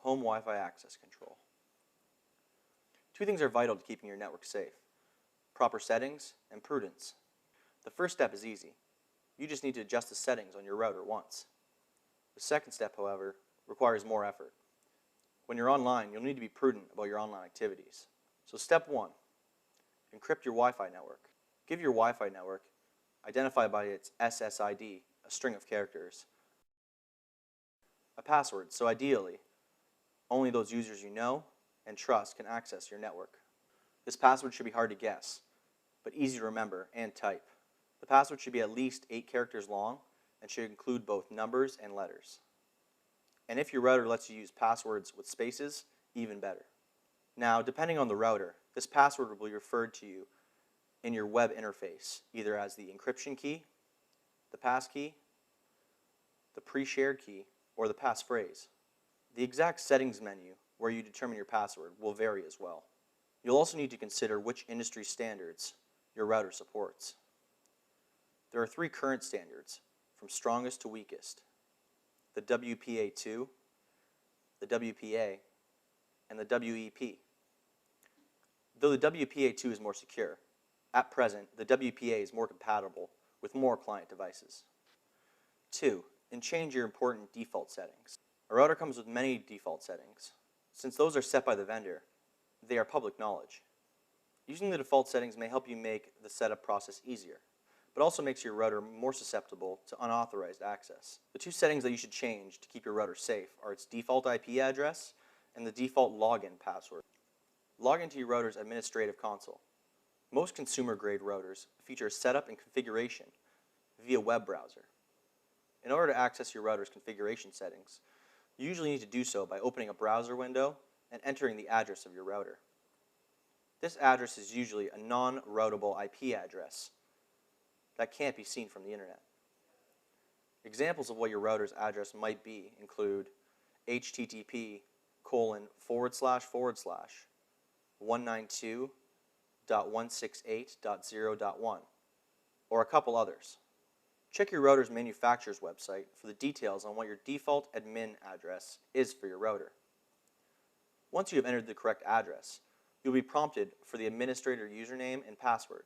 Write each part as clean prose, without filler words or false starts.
home Wi-Fi access control. Two things are vital to keeping your network safe: proper settings and prudence. The first step is easy. You just need to adjust the settings on your router once. The second step, however, requires more effort. When you're online, you'll need to be prudent about your online activities. So step 1, encrypt your Wi-Fi network. Give your Wi-Fi network, identified by its SSID, a string of characters, a password, so ideally, only those users you know and trust can access your network. This password should be hard to guess, but easy to remember and type. The password should be at least 8 characters long and should include both numbers and letters. And if your router lets you use passwords with spaces, even better. Now, depending on the router, this password will be referred to you in your web interface, either as the encryption key, the passkey, the pre-shared key, or the passphrase. The exact settings menu where you determine your password will vary as well. You'll also need to consider which industry standards your router supports. There are 3 current standards, from strongest to weakest: the WPA2, the WPA, and the WEP. Though the WPA2 is more secure, at present, the WPA is more compatible with more client devices. 2, and change your important default settings. A router comes with many default settings. Since those are set by the vendor, they are public knowledge. Using the default settings may help you make the setup process easier, but also makes your router more susceptible to unauthorized access. The 2 settings that you should change to keep your router safe are its default IP address and the default login password. Log into your router's administrative console. Most consumer-grade routers feature setup and configuration via web browser. In order to access your router's configuration settings, you usually need to do so by opening a browser window and entering the address of your router. This address is usually a non-routable IP address that can't be seen from the internet. Examples of what your router's address might be include http://192.168.0.1, or a couple others. Check your router's manufacturer's website for the details on what your default admin address is for your router. Once you have entered the correct address, you'll be prompted for the administrator username and password.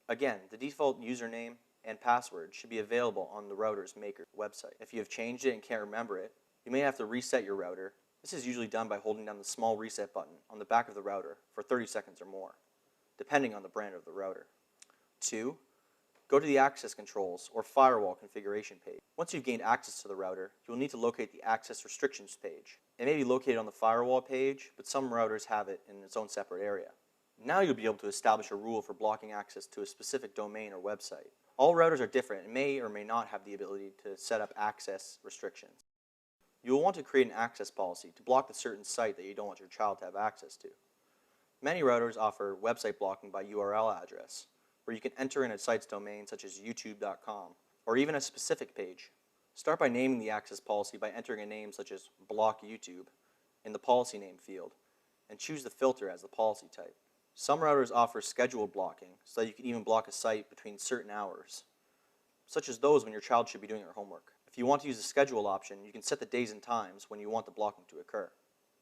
Again, the default username and password should be available on the router's maker website. If you have changed it and can't remember it, you may have to reset your router. This is usually done by holding down the small reset button on the back of the router for 30 seconds or more, depending on the brand of the router. 2, go to the access controls or firewall configuration page. Once you've gained access to the router, you'll need to locate the access restrictions page. It may be located on the firewall page, but some routers have it in its own separate area. Now you'll be able to establish a rule for blocking access to a specific domain or website. All routers are different and may or may not have the ability to set up access restrictions. You will want to create an access policy to block the certain site that you don't want your child to have access to. Many routers offer website blocking by URL address, where you can enter in a site's domain such as youtube.com, or even a specific page. Start by naming the access policy by entering a name such as block YouTube in the policy name field, and choose the filter as the policy type. Some routers offer scheduled blocking, so that you can even block a site between certain hours, such as those when your child should be doing their homework. If you want to use the schedule option, you can set the days and times when you want the blocking to occur.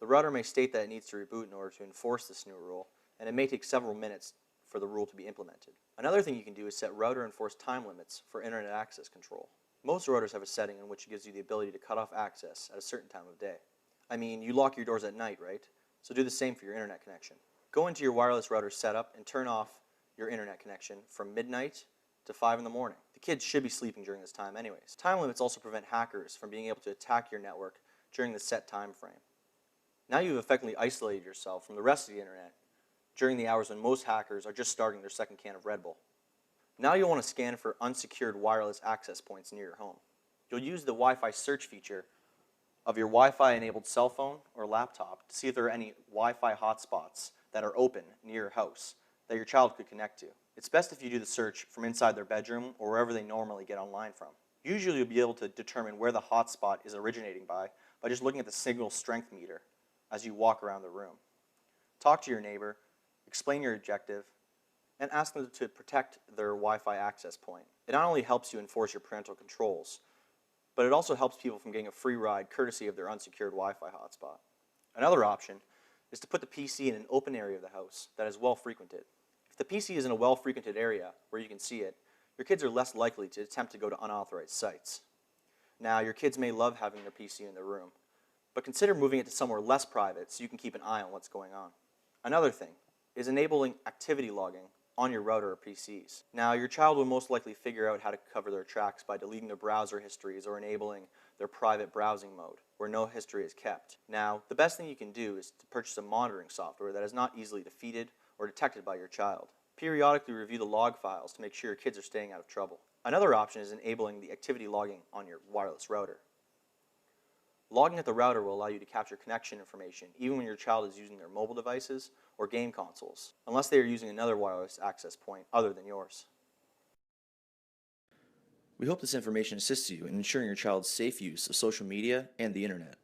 The router may state that it needs to reboot in order to enforce this new rule, and it may take several minutes for the rule to be implemented. Another thing you can do is set router-enforced time limits for internet access control. Most routers have a setting in which gives you the ability to cut off access at a certain time of day. I mean, you lock your doors at night, right? So do the same for your internet connection. Go into your wireless router setup and turn off your internet connection from midnight to 5 in the morning. The kids should be sleeping during this time anyways. Time limits also prevent hackers from being able to attack your network during the set time frame. Now you've effectively isolated yourself from the rest of the internet during the hours when most hackers are just starting their second can of Red Bull. Now you'll want to scan for unsecured wireless access points near your home. You'll use the Wi-Fi search feature of your Wi-Fi enabled cell phone or laptop to see if there are any Wi-Fi hotspots that are open near your house that your child could connect to. It's best if you do the search from inside their bedroom or wherever they normally get online from. Usually you'll be able to determine where the hotspot is originating by just looking at the signal strength meter as you walk around the room. Talk to your neighbor, explain your objective, and ask them to protect their Wi-Fi access point. It not only helps you enforce your parental controls, but it also helps people from getting a free ride courtesy of their unsecured Wi-Fi hotspot. Another option is to put the PC in an open area of the house that is well frequented. If the PC is in a well frequented area where you can see it, your kids are less likely to attempt to go to unauthorized sites. Now, your kids may love having their PC in their room, but consider moving it to somewhere less private so you can keep an eye on what's going on. Another thing is enabling activity logging on your router or PCs. Now, your child will most likely figure out how to cover their tracks by deleting their browser histories or enabling their private browsing mode, where no history is kept. Now, the best thing you can do is to purchase a monitoring software that is not easily defeated or detected by your child. Periodically review the log files to make sure your kids are staying out of trouble. Another option is enabling the activity logging on your wireless router. Logging at the router will allow you to capture connection information even when your child is using their mobile devices or game consoles, unless they are using another wireless access point other than yours. We hope this information assists you in ensuring your child's safe use of social media and the internet.